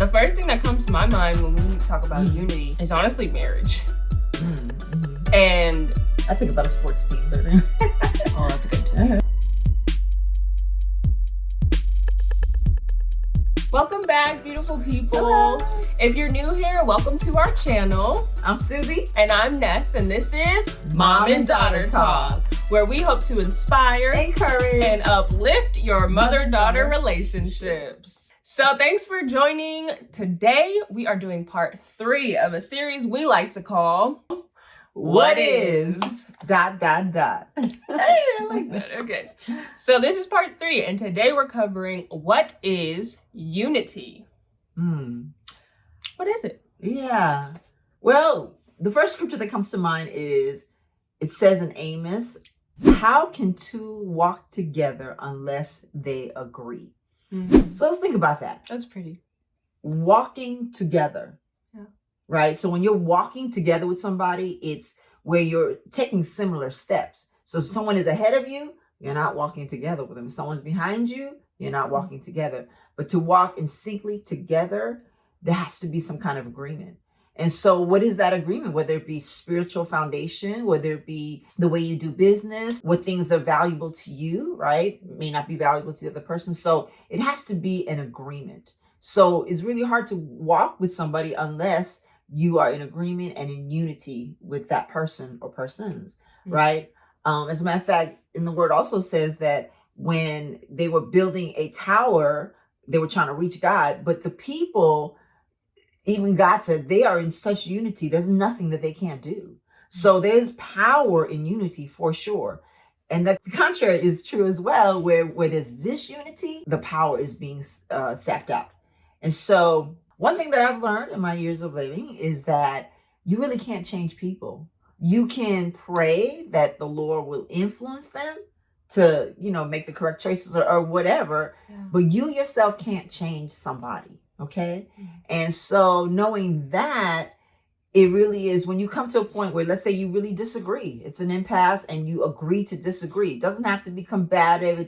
The first thing that comes to my mind when we talk about unity is honestly marriage. And I think about a sports team, but oh, that's good too. Welcome back, beautiful people. Hello. If you're new here, welcome to our channel. I'm Susie. And I'm Ness, and this is Mom and Daughter Talk, where we hope to inspire, encourage, and uplift your mother-daughter relationships. So thanks for joining. Today, we are doing part 3 of a series we like to call What is ... Hey, I like that. Okay. So this is part 3, and today we're covering what is unity. What is it? Yeah. Well, the first scripture that comes to mind is, it says in Amos, how can two walk together unless they agree? So let's think about that. That's pretty. Walking together. Yeah. Right? So when you're walking together with somebody, it's where you're taking similar steps. So if someone is ahead of you, you're not walking together with them. If someone's behind you, you're not walking together. But to walk in syncly together, there has to be some kind of agreement. And so what is that agreement? Whether it be spiritual foundation, whether it be the way you do business, what things are valuable to you, right? May not be valuable to the other person. So it has to be an agreement. So it's really hard to walk with somebody unless you are in agreement and in unity with that person or persons, right? As a matter of fact, in the word also says that when they were building a tower, they were trying to reach God, but the people, even God said, they are in such unity, there's nothing that they can't do. So there's power in unity for sure. And the contrary is true as well, where there's disunity, the power is being sapped out. And so one thing that I've learned in my years of living is that you really can't change people. You can pray that the Lord will influence them to, make the correct choices or whatever, but you yourself can't change somebody. Okay. And so knowing that, it really is when you come to a point where, let's say you really disagree, it's an impasse and you agree to disagree. It doesn't have to be combative.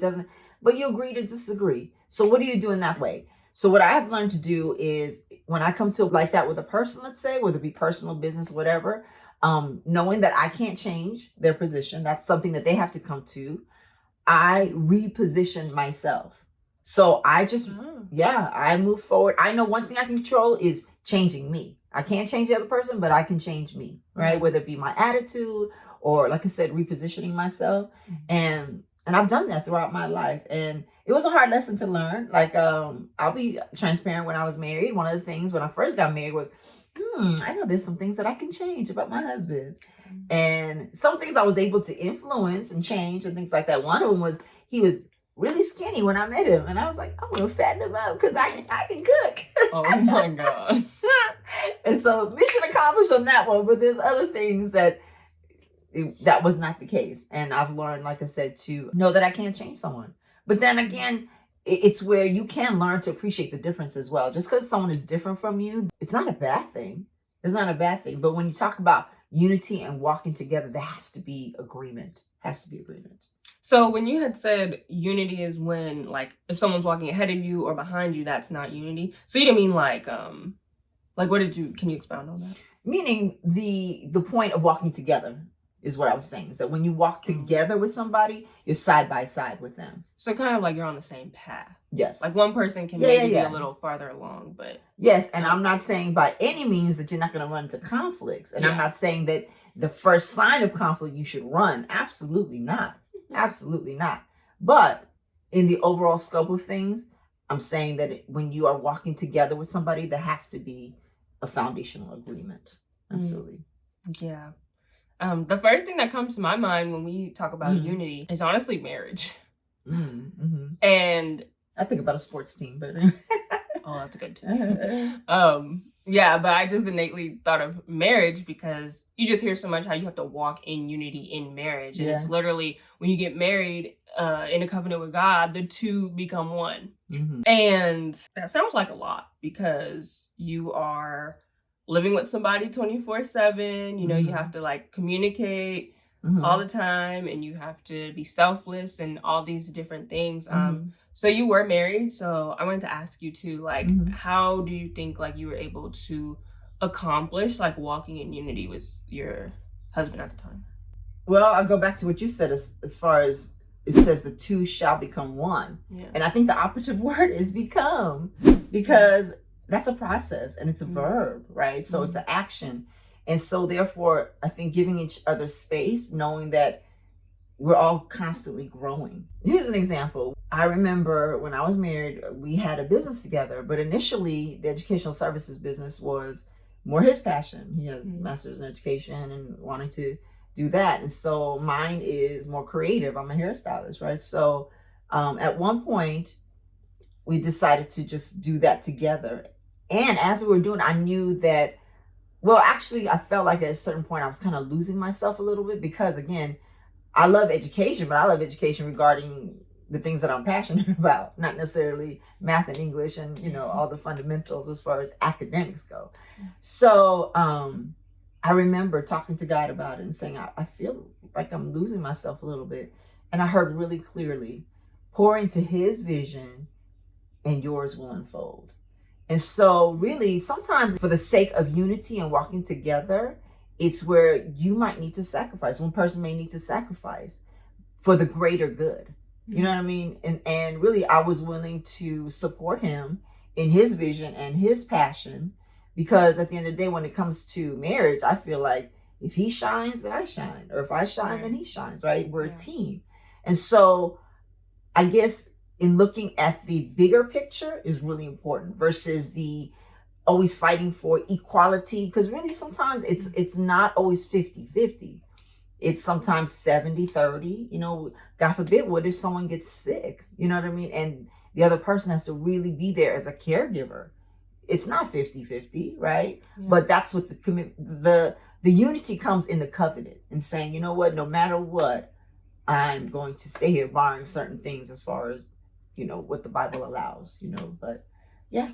But you agree to disagree. So what do you do in that way? So what I have learned to do is when I come to like that with a person, let's say, whether it be personal, business, whatever, knowing that I can't change their position, that's something that they have to come to. I reposition myself. So I just, I move forward. I know one thing I can control is changing me. I can't change the other person, but I can change me, right? Whether it be my attitude or, like I said, repositioning myself. And I've done that throughout my life. And it was a hard lesson to learn. Like, I'll be transparent. When I was married, one of the things when I first got married was, I know there's some things that I can change about my husband. And some things I was able to influence and change and things like that. One of them was he was really skinny when I met him. And I was like, I'm going to fatten him up because I can cook. Oh my God. And so mission accomplished on that one. But there's other things that was not the case. And I've learned, like I said, to know that I can't change someone. But then again, it's where you can learn to appreciate the difference as well. Just because someone is different from you, it's not a bad thing. It's not a bad thing. But when you talk about unity and walking together, there has to be agreement. So when you had said unity is when, like, if someone's walking ahead of you or behind you, that's not unity. So you didn't mean like can you expound on that? Meaning the point of walking together is what I was saying, is that when you walk together with somebody, you're side by side with them. So kind of like you're on the same path. Yes. Like one person can maybe be a little farther along, but. Yes. And I'm not saying by any means that you're not going to run into conflicts. And I'm not saying that the first sign of conflict you should run. Absolutely not. Absolutely not. But in the overall scope of things, I'm saying that when you are walking together with somebody, there has to be a foundational agreement. Absolutely. Yeah. The first thing that comes to my mind when we talk about unity is honestly marriage. And I think about a sports team, but oh, that's good too. Yeah, but I just innately thought of marriage because you just hear so much how you have to walk in unity in marriage. And it's literally when you get married in a covenant with God, the two become one. And that sounds like a lot because you are living with somebody 24/7. You have to like communicate all the time and you have to be selfless and all these different things. So you were married, so I wanted to ask you too, like, how do you think like you were able to accomplish like walking in unity with your husband at the time? Well, I'll go back to what you said as far as it says the two shall become one. Yeah. And I think the operative word is become, because that's a process and it's a verb, right? So it's an action. And so therefore, I think giving each other space, knowing that we're all constantly growing. Here's an example. I remember when I was married, we had a business together, but initially the educational services business was more his passion. He has a master's in education and wanting to do that. And so mine is more creative. I'm a hairstylist, right? So at one point, we decided to just do that together. And as we were doing, I knew that, well, actually, I felt like at a certain point, I was kind of losing myself a little bit because, again, I love education, but I love education regarding the things that I'm passionate about, not necessarily math and English and, you know, all the fundamentals as far as academics go. So I remember talking to God about it and saying, I feel like I'm losing myself a little bit. And I heard really clearly, pour into his vision and yours will unfold. And so really, sometimes for the sake of unity and walking together, it's where you might need to sacrifice. One person may need to sacrifice for the greater good. You know what I mean? And really, I was willing to support him in his vision and his passion, because at the end of the day, when it comes to marriage, I feel like if he shines, then I shine. Or if I shine, then he shines, right? We're a team. And so I guess in looking at the bigger picture is really important versus the always fighting for equality, because really sometimes it's not always 50-50. It's sometimes 70-30. You know, God forbid, what if someone gets sick? You know what I mean? And the other person has to really be there as a caregiver. It's not 50-50, right? Yeah. But that's what the unity comes in the covenant and saying, you know what, no matter what, I'm going to stay here, barring certain things as far as, you know, what the Bible allows, you know, but yeah.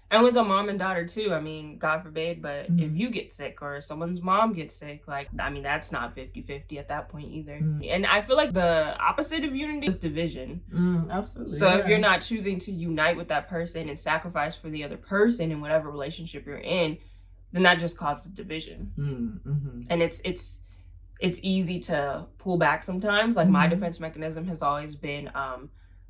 And with a mom and daughter too, I mean, God forbid, but if you get sick or someone's mom gets sick, like, I mean, that's not 50-50 at that point either. And I feel like the opposite of unity is division. Absolutely. So if you're not choosing to unite with that person and sacrifice for the other person in whatever relationship you're in, then that just causes division. And it's easy to pull back sometimes. Like my defense mechanism has always been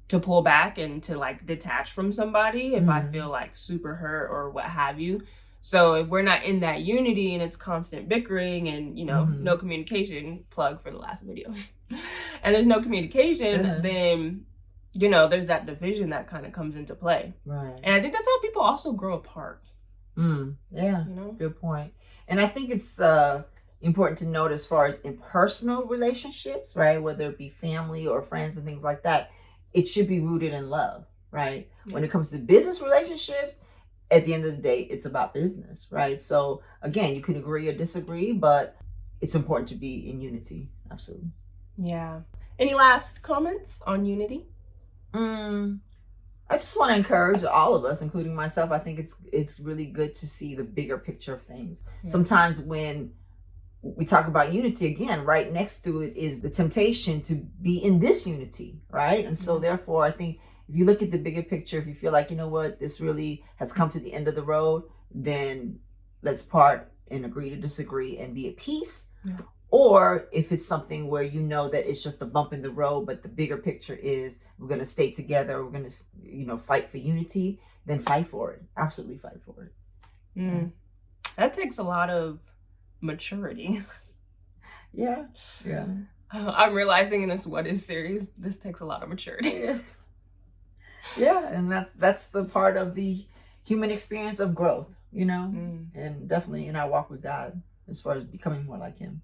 to pull back and to like detach from somebody if I feel like super hurt or what have you. So if we're not in that unity and it's constant bickering and, you know, no communication, plug for the last video, and there's no communication, then, you know, there's that division that kind of comes into play. Right. And I think that's how people also grow apart. Yeah, you know? Good point. And I think it's important to note as far as in personal relationships, right, whether it be family or friends and things like that, it should be rooted in love, right? When it comes to business relationships, at the end of the day, it's about business, right? So again, you can agree or disagree, but it's important to be in unity. Absolutely. Yeah. Any last comments on unity? I just want to encourage all of us, including myself. I think it's really good to see the bigger picture of things. Sometimes when we talk about unity, again, right next to it is the temptation to be in disunity, right? And so therefore, I think if you look at the bigger picture, if you feel like, you know what, this really has come to the end of the road, then let's part and agree to disagree and be at peace. Or if it's something where you know that it's just a bump in the road, but the bigger picture is we're going to stay together, we're going to, you know, fight for unity, then fight for it. Absolutely fight for it. That takes a lot of maturity. Yeah. I'm realizing in this What Is series, this takes a lot of maturity. Yeah, and that's the part of the human experience of growth, you know, and definitely in our walk with God as far as becoming more like him.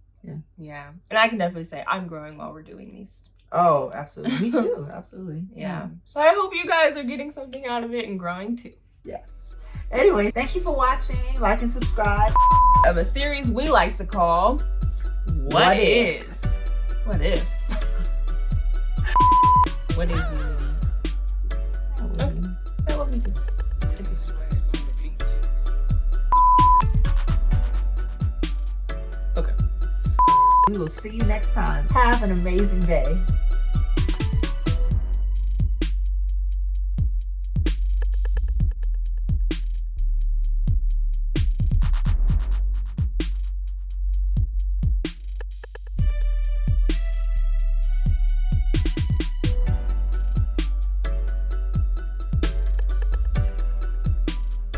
Yeah. And I can definitely say I'm growing while we're doing these. Oh, absolutely. Me too. Absolutely. Yeah. So I hope you guys are getting something out of it and growing too. Yeah. Anyway, thank you for watching. Like and subscribe. Of a series we like to call What Is? What If? What is unity? Okay. I love you too. Okay. We will see you next time. Have an amazing day.